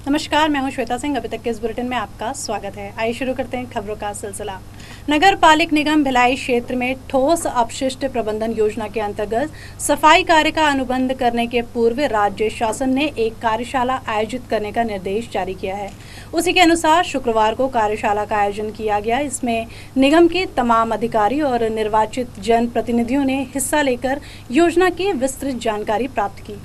नमस्कार, मैं हूं श्वेता सिंह। अभी तक के इस बुलेटिन में आपका स्वागत है। आइए शुरू करते हैं खबरों का सिलसिला। नगर पालिक निगम भिलाई क्षेत्र में ठोस अपशिष्ट प्रबंधन योजना के अंतर्गत सफाई कार्य का अनुबंध करने के पूर्व राज्य शासन ने एक कार्यशाला आयोजित करने का निर्देश जारी किया है। उसी के अनुसार शुक्रवार को कार्यशाला का आयोजन किया गया। इसमें निगम के तमाम अधिकारी और निर्वाचित जनप्रतिनिधियों ने हिस्सा लेकर योजना की विस्तृत जानकारी प्राप्त की।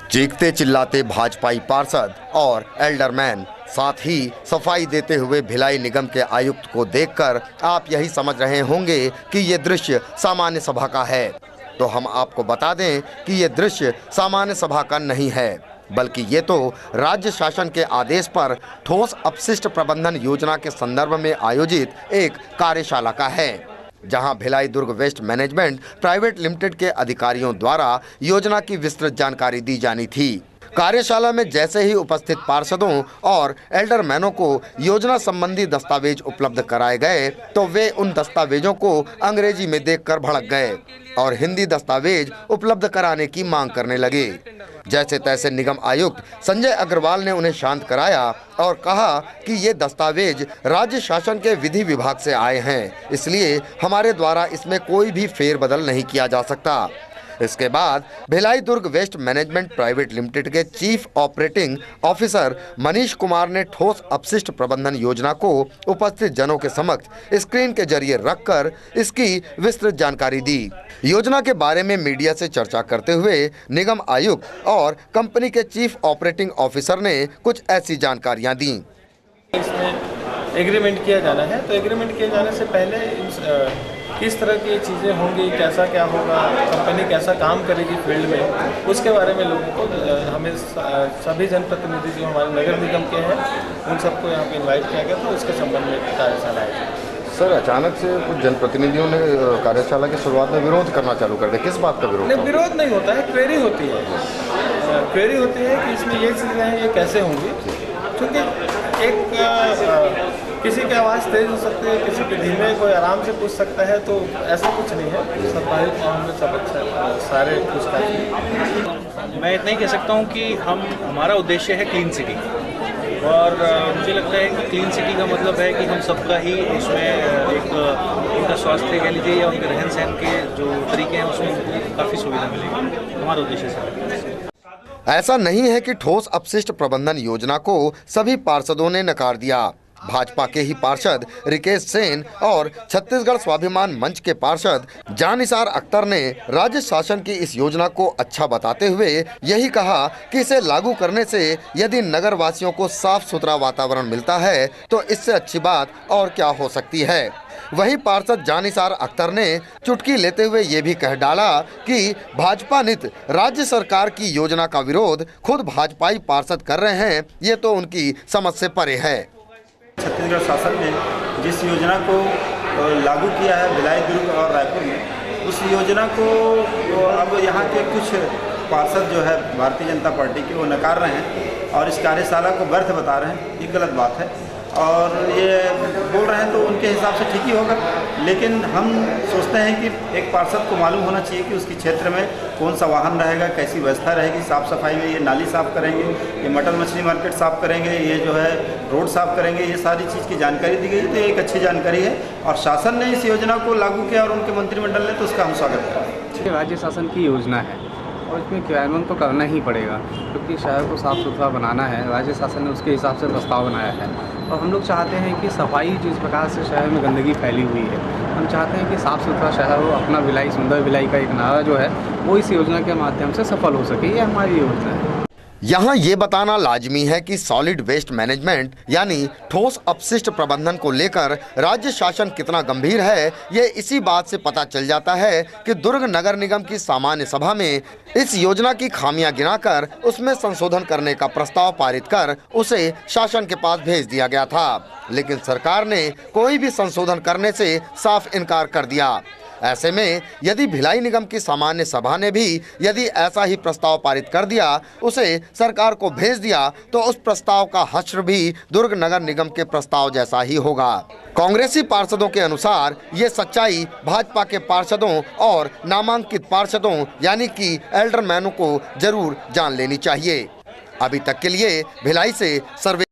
चीखते चिल्लाते भाजपाई पार्षद और एल्डरमैन, साथ ही सफाई देते हुए भिलाई निगम के आयुक्त को देखकर आप यही समझ रहे होंगे कि ये दृश्य सामान्य सभा का है। तो हम आपको बता दें कि ये दृश्य सामान्य सभा का नहीं है, बल्कि ये तो राज्य शासन के आदेश पर ठोस अपशिष्ट प्रबंधन योजना के संदर्भ में आयोजित एक कार्यशाला का है, जहां Bhilai Durg waste management private limited के अधिकारियों द्वारा योजना की विस्तृत जानकारी दी जानी थी। कार्यशाला में जैसे ही उपस्थित पार्षदों और एल्डरमैनों को योजना संबंधी दस्तावेज उपलब्ध कराए गए तो वे उन दस्तावेजों को अंग्रेजी में देखकर भड़क गए और हिंदी दस्तावेज उपलब्ध कराने की मांग करने लगे। जैसे तैसे निगम आयुक्त संजय अग्रवाल ने उन्हें शांत कराया और कहा कि ये दस्तावेज राज्य शासन के विधि विभाग से आए हैं, इसलिए हमारे द्वारा इसमें कोई भी फेरबदल नहीं किया जा सकता। इसके बाद Bhilai Durg waste management private limited के chief operating officer Manish Kumar ने ठोस अपशिष्ट प्रबंधन योजना को उपस्थित जनों के समक्ष स्क्रीन के जरिए रखकर इसकी विस्तृत जानकारी दी। योजना के बारे में मीडिया से चर्चा करते हुए निगम आयुक्त और कंपनी के चीफ ऑपरेटिंग ऑफिसर ने कुछ ऐसी जानकारियां दी। इसमें एग्रीमेंट किया जाना है, तो एग्रीमेंट किए जाने से पहले किस तरह की चीज़ें होंगी, कैसा क्या होगा, कंपनी कैसा काम करेगी फील्ड में, उसके बारे में लोगों को हमें सभी जनप्रतिनिधि जो हमारे नगर निगम के हैं उन सबको यहाँ पे इनवाइट किया गया, तो उसके संबंध में कार्यशाला है। सर, अचानक से कुछ जनप्रतिनिधियों ने कार्यशाला की शुरुआत में विरोध करना चालू कर दिया। किस बात का विरोध? नहीं, विरोध नहीं होता है, क्वेरी होती है। क्वेरी होती है कि इसमें ये चीज़ें हैं, ये कैसे होंगी, क्योंकि एक किसी की आवाज़ तेज हो सकती है, किसी के धीमे, कोई आराम से पूछ सकता है, तो ऐसा कुछ नहीं है। सफाई काम में सब अच्छा, सारे पूछताछ। मैं इतना ही कह सकता हूँ कि हमारा उद्देश्य है क्लीन सिटी, और मुझे लगता है कि क्लीन सिटी का मतलब है कि हम सबका ही उसमें एक उनका स्वास्थ्य कह लीजिए या उनके रहन सहन के जो तरीके हैं उसमें उनको काफ़ी सुविधा मिलेगी। हमारा उद्देश्य है। ऐसा नहीं है कि ठोस अपशिष्ट प्रबंधन योजना को सभी पार्षदों ने नकार दिया। भाजपा के ही पार्षद रिकेश सेन और छत्तीसगढ़ स्वाभिमान मंच के पार्षद जानिसार अख्तर ने राज्य शासन की इस योजना को अच्छा बताते हुए यही कहा कि इसे लागू करने से यदि नगर वासियों को साफ सुथरा वातावरण मिलता है तो इससे अच्छी बात और क्या हो सकती है। वहीं पार्षद जानिसार अख्तर ने चुटकी लेते हुए ये भी कह डाला कि भाजपा नित राज्य सरकार की योजना का विरोध खुद भाजपाई पार्षद कर रहे हैं, ये तो उनकी समझ से परे है। छत्तीसगढ़ शासन ने जिस योजना को लागू किया है भिलाई, दुर्ग और रायपुर में, उस योजना को अब यहाँ के कुछ पार्षद जो है भारतीय जनता पार्टी के, वो नकार रहे हैं और इस कार्यशाला को व्यर्थ बता रहे हैं। ये गलत बात है और ये बोल रहे हैं तो उनके हिसाब से ठीक ही होगा, लेकिन हम सोचते हैं कि एक पार्षद को मालूम होना चाहिए कि उसके क्षेत्र में कौन सा वाहन रहेगा, कैसी व्यवस्था रहेगी साफ़ सफाई में। ये नाली साफ़ करेंगे, ये मटर मछली मार्केट साफ़ करेंगे, ये जो है रोड साफ़ करेंगे, ये सारी चीज़ की जानकारी दी गई। तो एक अच्छी जानकारी है और शासन ने इस योजना को लागू किया और उनके मंत्रिमंडल ने, तो उसका हम स्वागत करें। राज्य शासन की योजना है और इसमें क्रियान्वयन तो करना ही पड़ेगा, क्योंकि शहर को साफ़ सुथरा बनाना है। राज्य शासन ने उसके हिसाब से प्रस्ताव बनाया है और हम लोग चाहते हैं कि सफाई जिस प्रकार से शहर में गंदगी फैली हुई है, हम चाहते हैं कि साफ़ सुथरा शहर हो। अपना भिलाई सुंदर भिलाई का एक नारा जो है वो इस योजना के माध्यम से सफल हो सके, ये हमारी योजना है। यहाँ ये बताना लाजमी है कि सॉलिड वेस्ट मैनेजमेंट यानी ठोस अपशिष्ट प्रबंधन को लेकर राज्य शासन कितना गंभीर है, ये इसी बात से पता चल जाता है कि दुर्ग नगर निगम की सामान्य सभा में इस योजना की खामियां गिनाकर उसमें संशोधन करने का प्रस्ताव पारित कर उसे शासन के पास भेज दिया गया था, लेकिन सरकार ने कोई भी संशोधन करने से साफ इनकार कर दिया। ऐसे में यदि भिलाई निगम की सामान्य सभा ने भी यदि ऐसा ही प्रस्ताव पारित कर दिया, उसे सरकार को भेज दिया, तो उस प्रस्ताव का हश्र भी दुर्ग नगर निगम के प्रस्ताव जैसा ही होगा। कांग्रेसी पार्षदों के अनुसार ये सच्चाई भाजपा के पार्षदों और नामांकित पार्षदों यानी कि एल्डरमैनों को जरूर जान लेनी चाहिए। अभी तक के लिए भिलाई से सर्वे